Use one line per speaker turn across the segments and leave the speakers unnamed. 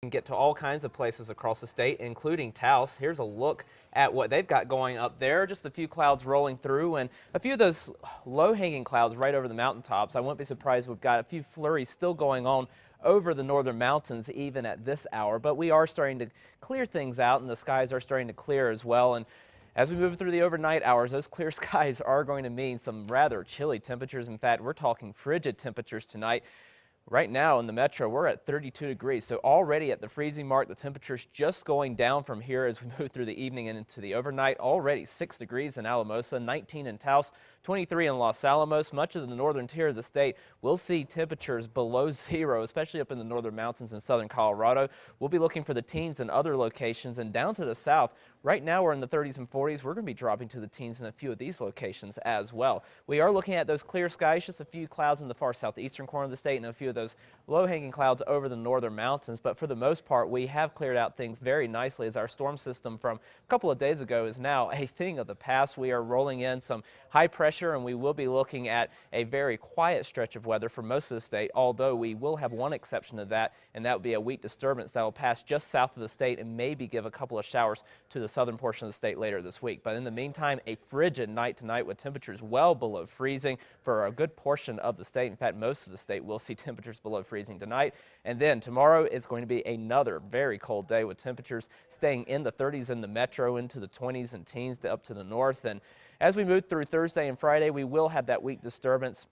can get to all kinds of places across the state, including Taos. Here's a look at what they've got going up there. Just a few clouds rolling through and a few of those low-hanging clouds right over the mountaintops. I wouldn't be surprised we've got a few flurries still going on over the northern mountains even at this hour, but we are starting to clear things out and the skies are starting to clear as well. And as we move through the overnight hours, those clear skies are going to mean some rather chilly temperatures. In fact, we're talking frigid temperatures tonight. Right now in the metro, we're at 32 degrees, so already at the freezing mark. The temperature's just going down from here as we move through the evening and into the overnight. Already 6 degrees in Alamosa, 19 in Taos, 23 in Los Alamos. Much of the northern tier of the state will see temperatures below zero, especially up in the northern mountains in southern Colorado. We'll be looking for the teens in other locations, and down to the south. Right now we're in the 30s and 40s. We're going to be dropping to the teens in a few of these locations as well. We are looking at those clear skies, just a few clouds in the far southeastern corner of the state and a few of those low-hanging clouds over the northern mountains. But for the most part, we have cleared out things very nicely as our storm system from a couple of days ago is now a thing of the past. We are rolling in some high pressure, and we will be looking at a very quiet stretch of weather for most of the state, although we will have one exception to that, and that would be a weak disturbance that will pass just south of the state and maybe give a couple of showers to the southern portion of the state later this week. But in the meantime, a frigid night tonight with temperatures well below freezing for a good portion of the state. In fact, most of the state will see temperatures below freezing tonight. And then tomorrow it's going to be another very cold day with temperatures staying in the 30s in the metro, into the 20s and teens up to the north. And as we move through Thursday and Friday, we will have that weak disturbance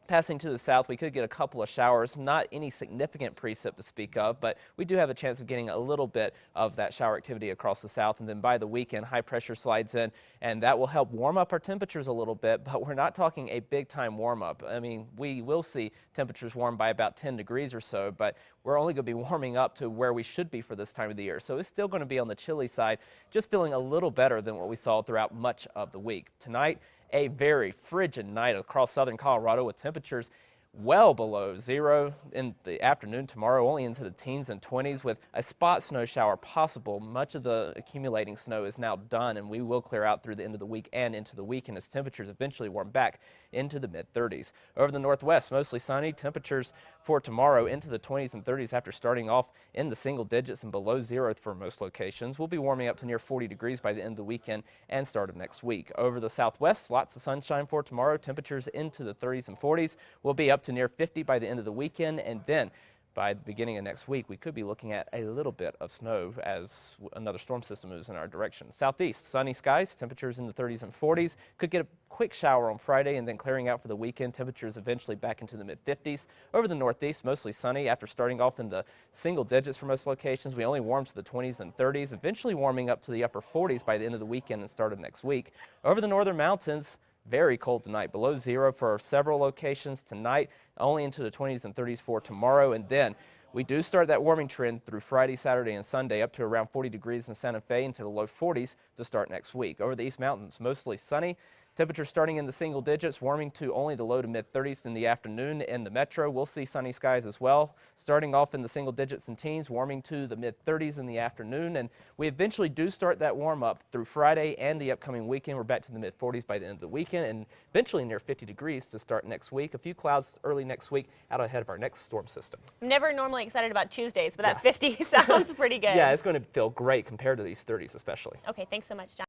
passing to the south. We could get a couple of showers, not any significant precip to speak of, but we do have a chance of getting a little bit of that shower activity across the south. And then by the weekend, high pressure slides in, and that will help warm up our temperatures a little bit, but we're not talking a big time warm up. I mean, we will see temperatures warm by about 10 degrees or so, but we're only going to be warming up to where we should be for this time of the year. So it's still going to be on the chilly side, just feeling a little better than what we saw throughout much of the week. Tonight, a very frigid night across southern Colorado with temperatures well below zero in the afternoon tomorrow, only into the teens and 20s with a spot snow shower possible. Much of the accumulating snow is now done, and we will clear out through the end of the week and into the weekend as temperatures eventually warm back into the mid-30s. Over the northwest, mostly sunny. Temperatures for tomorrow into the 20s and 30s after starting off in the single digits and below zero for most locations. We'll be warming up to near 40 degrees by the end of the weekend and start of next week. Over the southwest, lots of sunshine for tomorrow. Temperatures into the 30s and 40s. We'll be up to near 50 by the end of the weekend, and then by the beginning of next week, we could be looking at a little bit of snow as another storm system moves in our direction. Southeast, sunny skies, temperatures in the 30s and 40s. Could get a quick shower on Friday and then clearing out for the weekend. Temperatures eventually back into the mid-50s. Over the northeast, mostly sunny after starting off in the single digits for most locations. We only warm to the 20s and 30s, eventually warming up to the upper 40s by the end of the weekend and start of next week. Over the northern mountains, very cold tonight, below zero for several locations tonight, only into the 20s and 30s for tomorrow. And then we do start that warming trend through Friday, Saturday, and Sunday up to around 40 degrees in Santa Fe into the low 40s to start next week. Over the East Mountains, mostly sunny. Temperatures starting in the single digits, warming to only the low to mid 30s in the afternoon. In the metro, we'll see sunny skies as well. Starting off in the single digits and teens, warming to the mid 30s in the afternoon. And we eventually do start that warm up through Friday and the upcoming weekend. We're back to the mid 40s by the end of the weekend and eventually near 50 degrees to start next week. A few clouds early next week out ahead of our next storm system.
I'm never normally excited about Tuesdays, but that 50 sounds pretty good.
Yeah, it's going to feel great compared to these 30s especially.
Okay, thanks so much, John.